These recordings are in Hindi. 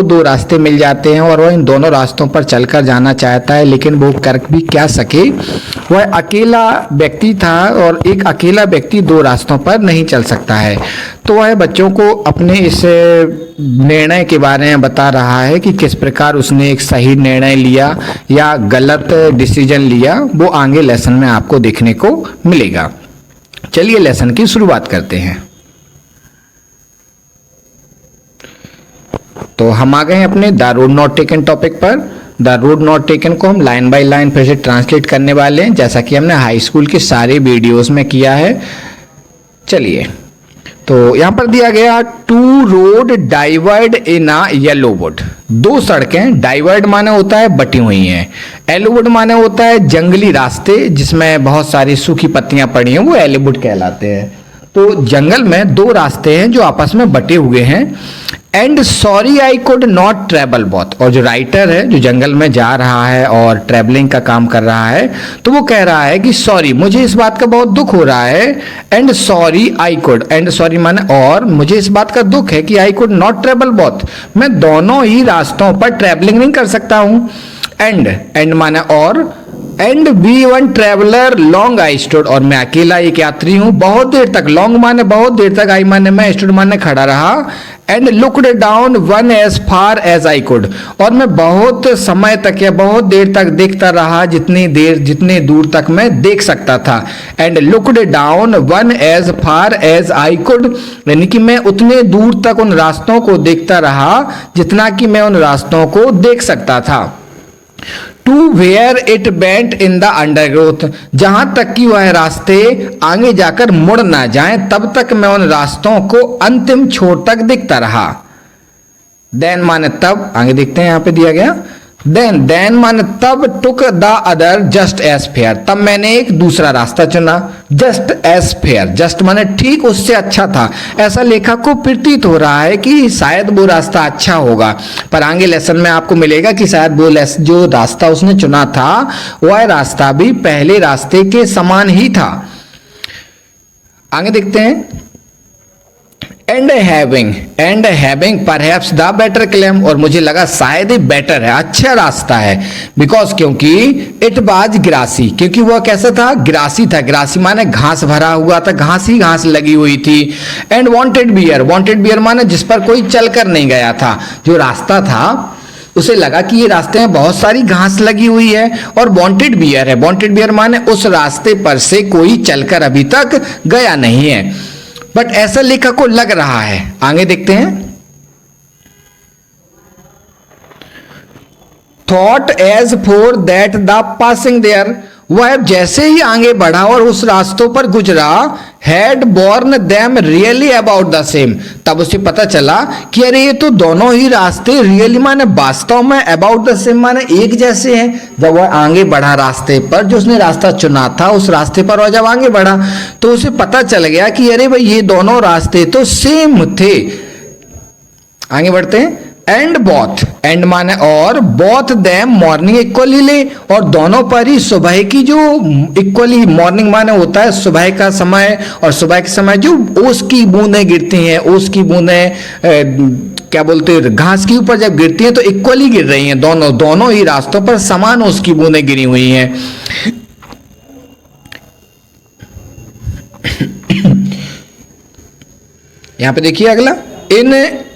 दो रास्ते मिल जाते हैं और वह इन दोनों रास्तों पर चलकर जाना चाहता है, लेकिन वो कर भी क्या सके। वह अकेला व्यक्ति था और एक अकेला व्यक्ति दो रास्तों पर नहीं चल सकता है। तो वह बच्चों को अपने इस निर्णय के बारे में बता रहा है कि किस प्रकार उसने एक सही निर्णय लिया या गलत डिसीजन लिया। वो आगे लेसन में आपको देखने को मिलेगा। चलिए लेसन की शुरुआत करते हैं। तो हम आ गए हैं अपने the road not taken topic पर। द रोड नॉट टेकन को हम लाइन बाय लाइन फिर से ट्रांसलेट करने वाले हैं, जैसा कि हमने हाई स्कूल के सारे वीडियोस में किया है। चलिए, तो यहां पर दिया गया two road diverged in a yellow wood. दो सड़कें, डाइवर्ड माने होता है बटी हुई हैं, येलो वुड माने होता है जंगली रास्ते जिसमें बहुत सारी सूखी पत्तियां पड़ी हैं, वो येलो वुड कहलाते हैं। तो जंगल में दो रास्ते हैं जो आपस में बटे हुए हैं। And sorry I could not travel both. और जो राइटर है, जो जंगल में जा रहा है और ट्रेवलिंग का काम कर रहा है, तो वो कह रहा है कि सॉरी, मुझे इस बात का बहुत दुख हो रहा है। And sorry I could, and sorry माने और, मुझे इस बात का दुख है कि I could not travel both, मैं दोनों ही रास्तों पर ट्रेवलिंग नहीं कर सकता हूं। एंड माने और, and be one traveller long I stood, और मैं अकेला एक यात्री हूं बहुत देर तक। लॉन्ग माने बहुत देर तक, आई माने मैं, स्टूड माने खड़ा रहा। And looked down one as far as I could, और मैं बहुत समय तक या बहुत देर तक देखता रहा जितने दूर तक मैं देख सकता था। And looked down one as far as I could, यानी कि मैं उतने दूर तक उन रास्तों को देखता रहा जितना कि मैं उन रास्तों को देख सकता था। To where it bent in the undergrowth, जहां तक कि वह रास्ते आगे जाकर मुड़ ना जाएं, तब तक मैं उन रास्तों को अंतिम छोर तक देखता रहा। देन माने तब, आगे देखते हैं यहां पे दिया गया देन माने तब, took the other just as fair, तब मैंने एक दूसरा रास्ता चुना। जस्ट एज फेयर, जस्ट माने ठीक उससे अच्छा था। ऐसा लेखक को प्रतीत हो रहा है कि शायद वो रास्ता अच्छा होगा, पर आगे लेसन में आपको मिलेगा कि शायद वो जो रास्ता उसने चुना था वह रास्ता भी पहले रास्ते के समान ही था। आगे देखते हैं। And having perhaps the better claim, और मुझे लगा शायद ही बेटर है, अच्छा रास्ता है। बिकॉज, क्योंकि इट वाज ग्रासी, क्योंकि वह कैसा था, ग्रासी था। ग्रासी माने घास भरा हुआ था, घास ही घास लगी हुई थी। एंड वांटेड बियर माने जिस पर कोई चलकर नहीं गया था। जो रास्ता था उसे लगा कि ये रास्ते में बहुत सारी घास लगी हुई है, और वांटेड बियर है। वांटेड बियर माने उस रास्ते पर से कोई चलकर अभी तक गया नहीं है, बट ऐसा लेखक को लग रहा है। आगे देखते हैं। Thought as for that the passing there, वह जैसे ही आगे बढ़ा और उस रास्तों पर गुजरा, had worn them really about the same, तब उसे पता चला कि अरे ये तो दोनों ही रास्ते रियली माने वास्तव में, अबाउट द सेम माने एक जैसे हैं। जब वह आगे बढ़ा रास्ते पर, जो उसने रास्ता चुना था उस रास्ते पर वह जब आगे बढ़ा तो उसे पता चल गया कि अरे भाई ये दोनों रास्ते तो सेम थे। आगे बढ़ते हैं। एंड बोथ, एंड माने और, बोथ देम मॉर्निंग इक्वली ले, और दोनों पर ही सुबह की जो इक्वली, मॉर्निंग माने होता है सुबह का समय, और सुबह के समय जो ओस की बूंदें गिरती हैं, ओस की बूंदें क्या बोलते हैं, घास के ऊपर जब गिरती हैं तो इक्वली गिर रही हैं। दोनों ही रास्तों पर समान ओस की बूंदें गिरी हुई हैं। यहां पे देखिए अगला,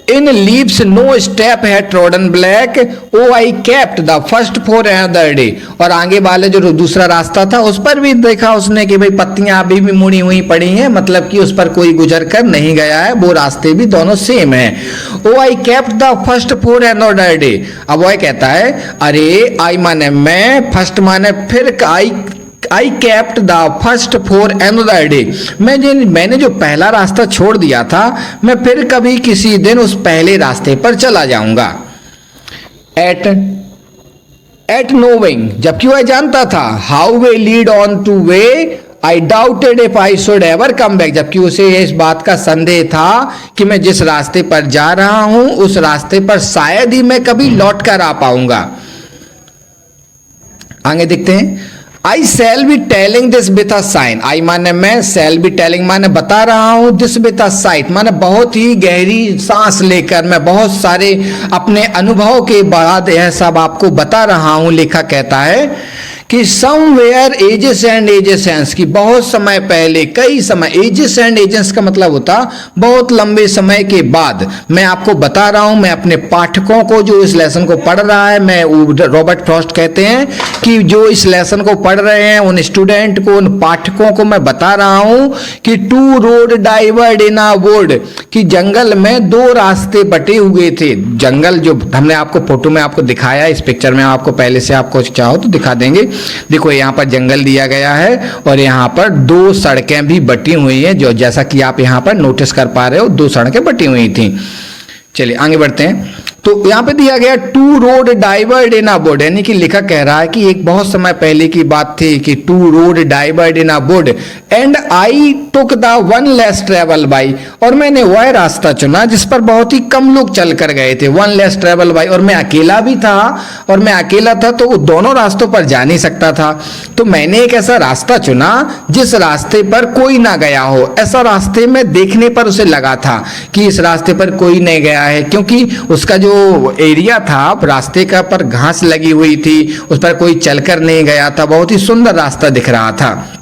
इन लीव्स नो स्टेप है trodden black, oh I kept the first for another day, और आगे वाले जो दूसरा रास्ता था उस पर भी देखा उसने कि भाई पत्तियां अभी भी मुड़ी हुई पड़ी हैं, मतलब कि उस पर कोई गुजर कर नहीं गया है, वो रास्ते भी दोनों सेम हैं। Oh I kept the first for another day, अब वह कहता है अरे आई माने मैं, फर्स्ट माने फिर, आई kept the first for another day, मैंने जो पहला रास्ता छोड़ दिया था मैं फिर कभी किसी दिन उस पहले रास्ते पर चला जाऊंगा। एट नोइंग, जबकि वह जानता था, how way lead on two way, I doubted if I should ever come back, जबकि उसे इस बात का संदेह था कि मैं जिस रास्ते पर जा रहा हूं उस रास्ते पर शायद ही मैं कभी लौट कर आ पाऊंगा। आगे देखते हैं। I shall be telling this with a sigh. I माने मैं, शैल बी टेलिंग माने बता रहा हूं, दिस विथ अ साइट माने बहुत ही गहरी सांस लेकर, मैं बहुत सारे अपने अनुभव के बाद यह सब आपको बता रहा हूं। लेखक कहता है कि somewhere ages and ages hence, की बहुत समय पहले, कई समय, एजेस एंड एजेस का मतलब होता बहुत लंबे समय के बाद। मैं आपको बता रहा हूं, मैं अपने पाठकों को जो इस लेसन को पढ़ रहा है, मैं रॉबर्ट फ्रॉस्ट कहते हैं कि जो इस लेसन को पढ़ रहे हैं उन स्टूडेंट को, उन पाठकों को मैं बता रहा हूं कि two road diverged in a wood, कि जंगल में दो रास्ते बटे हुए थे। जंगल जो हमने आपको फोटो में आपको दिखाया, इस पिक्चर में आपको पहले से आपको चाहो तो दिखा देंगे। देखो यहाँ पर जंगल दिया गया है और यहाँ पर दो सड़कें भी बटी हुई हैं, जो जैसा कि आप यहाँ पर नोटिस कर पा रहे हो, दो सड़कें बटी हुई थी। चलिए आगे बढ़ते हैं। तो यहाँ पे दिया गया two road diverged in a wood, यानी कि लेखक कह रहा है कि एक बहुत समय पहले की बात थी कि two road diverged in a wood and I took the one less travel by, और मैंने वह रास्ता चुना जिस पर बहुत ही कम लोग चल कर गए थे। वन लेस ट्रेवल बाई, और मैं अकेला भी था, और मैं अकेला था तो दोनों रास्तों पर जा नहीं सकता था। तो मैंने एक ऐसा रास्ता चुना जिस रास्ते पर कोई ना गया हो। ऐसा रास्ते में देखने पर उसे लगा था कि इस रास्ते पर कोई नहीं गया है, क्योंकि उसका जो एरिया था रास्ते का पर घास लगी हुई थी, उस पर कोई चलकर नहीं गया था, बहुत ही सुंदर रास्ता दिख रहा था।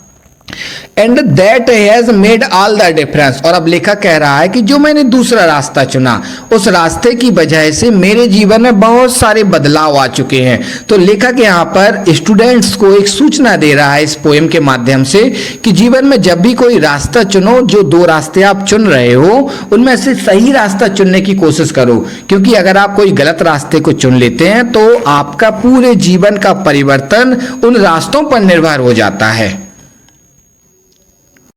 And that has made all the difference, और अब लेखक कह रहा है कि जो मैंने दूसरा रास्ता चुना, उस रास्ते की वजह से मेरे जीवन में बहुत सारे बदलाव आ चुके हैं। तो लेखक यहाँ पर स्टूडेंट्स को एक सूचना दे रहा है इस पोएम के माध्यम से कि जीवन में जब भी कोई रास्ता चुनो, जो दो रास्ते आप चुन रहे हो उनमें से सही रास्ता चुनने की कोशिश करो, क्योंकि अगर आप कोई गलत रास्ते को चुन लेते हैं तो आपका पूरे जीवन का परिवर्तन उन रास्तों पर निर्भर हो जाता है।